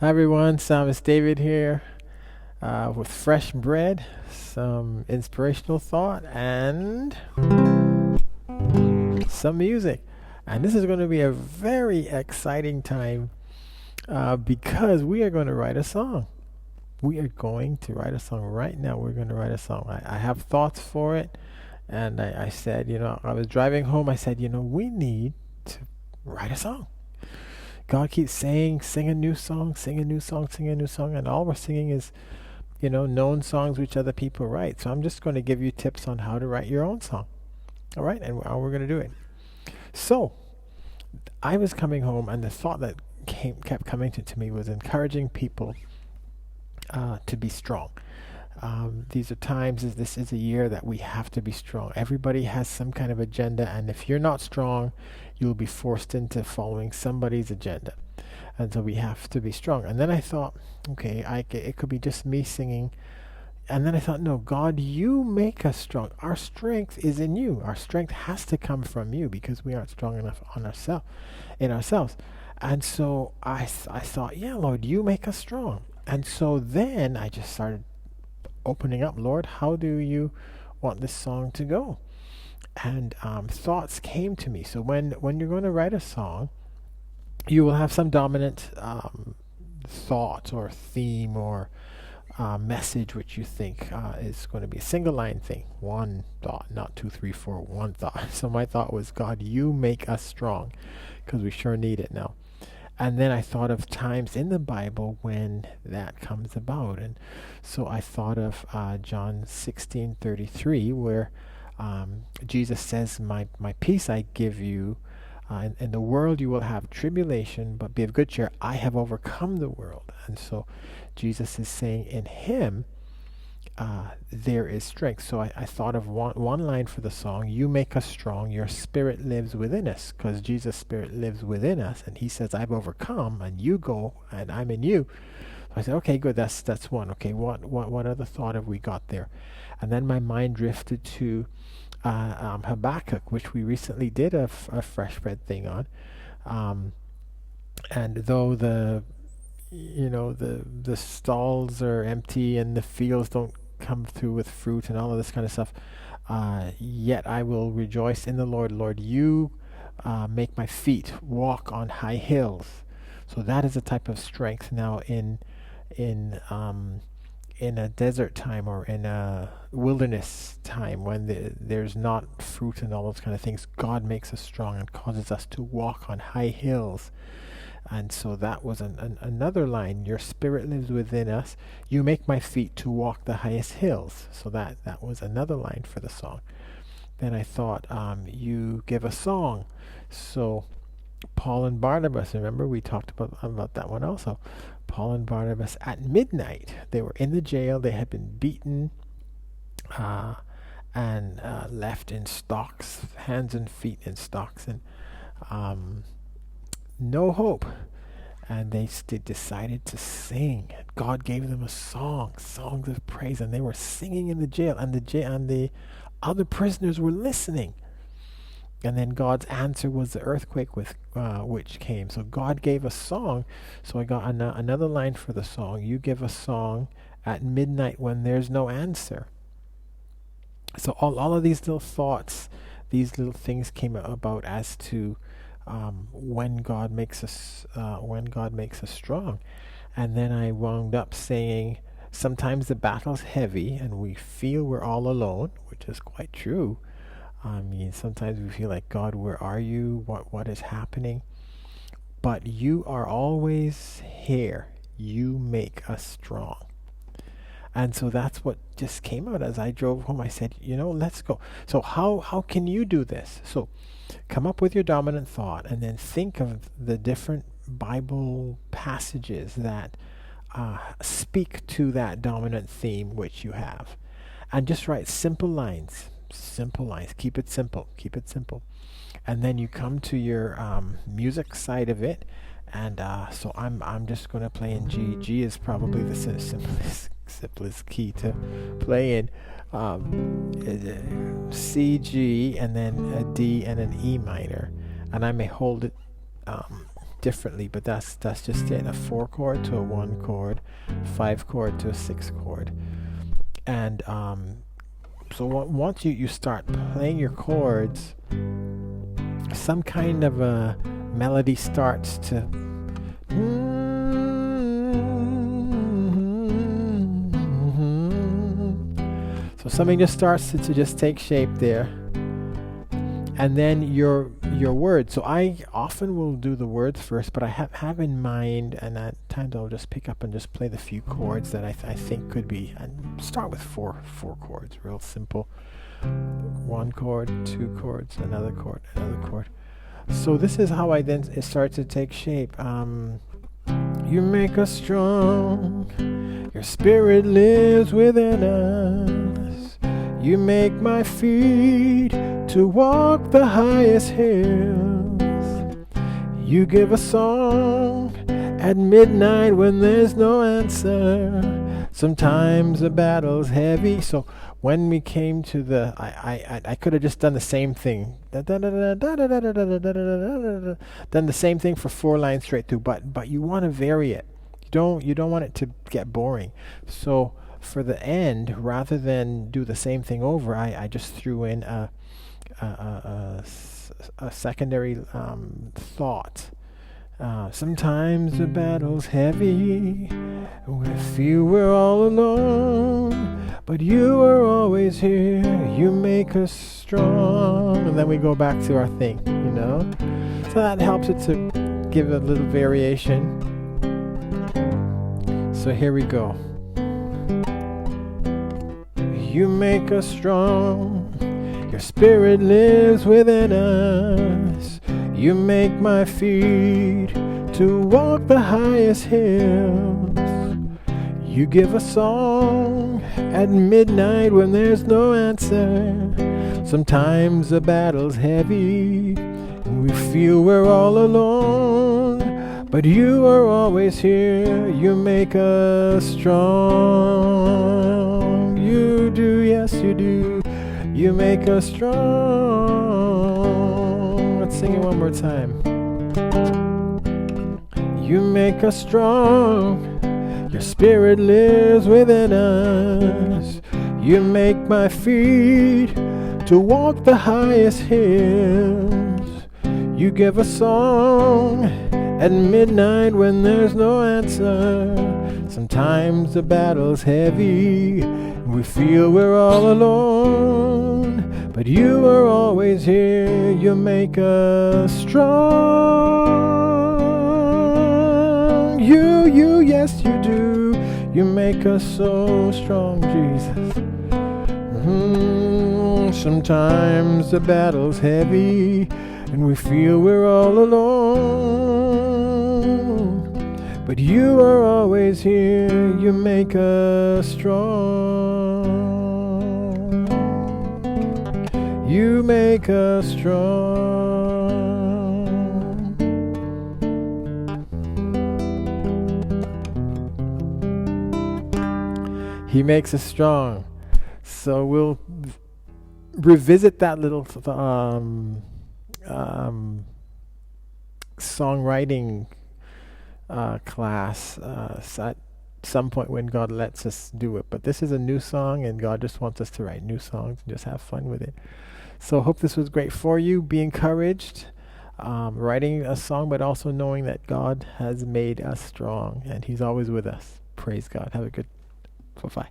Hi everyone, Psalmist David here with fresh bread, some inspirational thought, and some music. And this is going to be a very exciting time because we are going to write a song. We are going to write a song right now. We're going to write a song. I have thoughts for it, and I said, I was driving home. I said, we need to write a song. God keeps saying, sing a new song, sing a new song, sing a new song, and all we're singing is known songs which other people write. So I'm just going to give you tips on how to write your own song. All right, and how we're going to do it. So I was coming home, and the thought that kept coming to me was encouraging people to be strong. These are times, this is a year that we have to be strong. Everybody has some kind of agenda, and if you're not strong, you'll be forced into following somebody's agenda. And so we have to be strong. And then I thought, okay, it could be just me singing. And then I thought, no, God, you make us strong. Our strength is in you. Our strength has to come from you because we aren't strong enough in ourselves. And so I thought, yeah, Lord, you make us strong. And so then I just started opening up, Lord, how do you want this song to go? And thoughts came to me. So when you're going to write a song, you will have some dominant thought or theme or message which you think is going to be a single line thing. One thought, not two, three, four, one thought. So my thought was, God, you make us strong because we sure need it now. And then I thought of times in the Bible when that comes about. And so I thought of John 16:33, where Jesus says, my peace I give you. In the world you will have tribulation, but be of good cheer. I have overcome the world. And so Jesus is saying in him, there is strength. So I thought of one line for the song, you make us strong, your spirit lives within us, because Jesus' spirit lives within us, and he says, I've overcome, and you go, and I'm in you. So I said, okay, good, that's one. Okay, what other thought have we got there? And then my mind drifted to Habakkuk, which we recently did a fresh bread thing on. And though the stalls are empty and the fields don't come through with fruit and all of this kind of stuff, yet I will rejoice in the Lord. Lord, you make my feet walk on high hills. So that is a type of strength now in a desert time or in a wilderness time when there's not fruit and all those kind of things. God makes us strong and causes us to walk on high hills. And so that was another line. Your spirit lives within us. You make my feet to walk the highest hills. So that was another line for the song. Then I thought, you give a song. So Paul and Barnabas, remember we talked about that one also. Paul and Barnabas at midnight, they were in the jail. They had been beaten and left in stocks, hands and feet in stocks, and no hope. And they decided to sing. God gave them a song, songs of praise, and they were singing in the jail, and the other prisoners were listening. And then God's answer was the earthquake which came. So God gave a song. So I got another line for the song. You give a song at midnight when there's no answer. So all of these little thoughts, these little things came about as to when God makes us strong. And then I wound up saying, sometimes the battle's heavy and we feel we're all alone, which is quite true. I mean, sometimes we feel like, God, where are you? What is happening? But you are always here. You make us strong. And so that's what just came out as I drove home. I said, let's go. So how can you do this? So come up with your dominant thought and then think of the different Bible passages that speak to that dominant theme which you have. And just write simple lines. Keep it simple. And then you come to your music side of it. And so I'm just going to play in G. G is probably the simplest key to play in. C, G, and then a D and an E minor. And I may hold it differently, but that's just it. A 4 chord to a 1 chord, 5 chord to a 6 chord. And so once you start playing your chords, some kind of a melody starts to so something just starts to just take shape there. And then your words. So I often will do the words first, but I have in mind, and at times I'll just pick up and just play the few chords that I think could be, and start with four chords, real simple. 1 chord, 2 chords, another chord, another chord. So this is how it starts to take shape. You make us strong, your spirit lives within us. You make my feet to walk the highest hills. You give a song at midnight when there's no answer. Sometimes the battle's heavy. So when we came to the, I could have just done the same thing. Done the same thing for 4 lines straight through. But you want to vary it. You don't want it to get boring. So for the end, rather than do the same thing over, I just threw in a secondary thought. Sometimes the battle's heavy, we feel we're all alone, but you are always here, you make us strong. And then we go back to our thing, so that helps it to give a little variation. So here we go. You make us strong, your spirit lives within us. You make my feet to walk the highest hills. You give a song at midnight when there's no answer. Sometimes the battle's heavy and we feel we're all alone, but you are always here. You make us strong. You do, yes you do. You make us strong. Let's sing it one more time. You make us strong. Your spirit lives within us. You make my feet to walk the highest hills. You give a song at midnight when there's no answer. Sometimes the battle's heavy and we feel we're all alone, but you are always here. You make us strong. You, yes you do. You make us so strong, Jesus. Sometimes the battle's heavy and we feel we're all alone, but you are always here. You make us strong. You make us strong. He makes us strong. So we'll revisit that little songwriting class at some point when God lets us do it. But this is a new song, and God just wants us to write new songs and just have fun with it. So I hope this was great for you. Be encouraged. Writing a song, but also knowing that God has made us strong and He's always with us. Praise God. Have a good bye.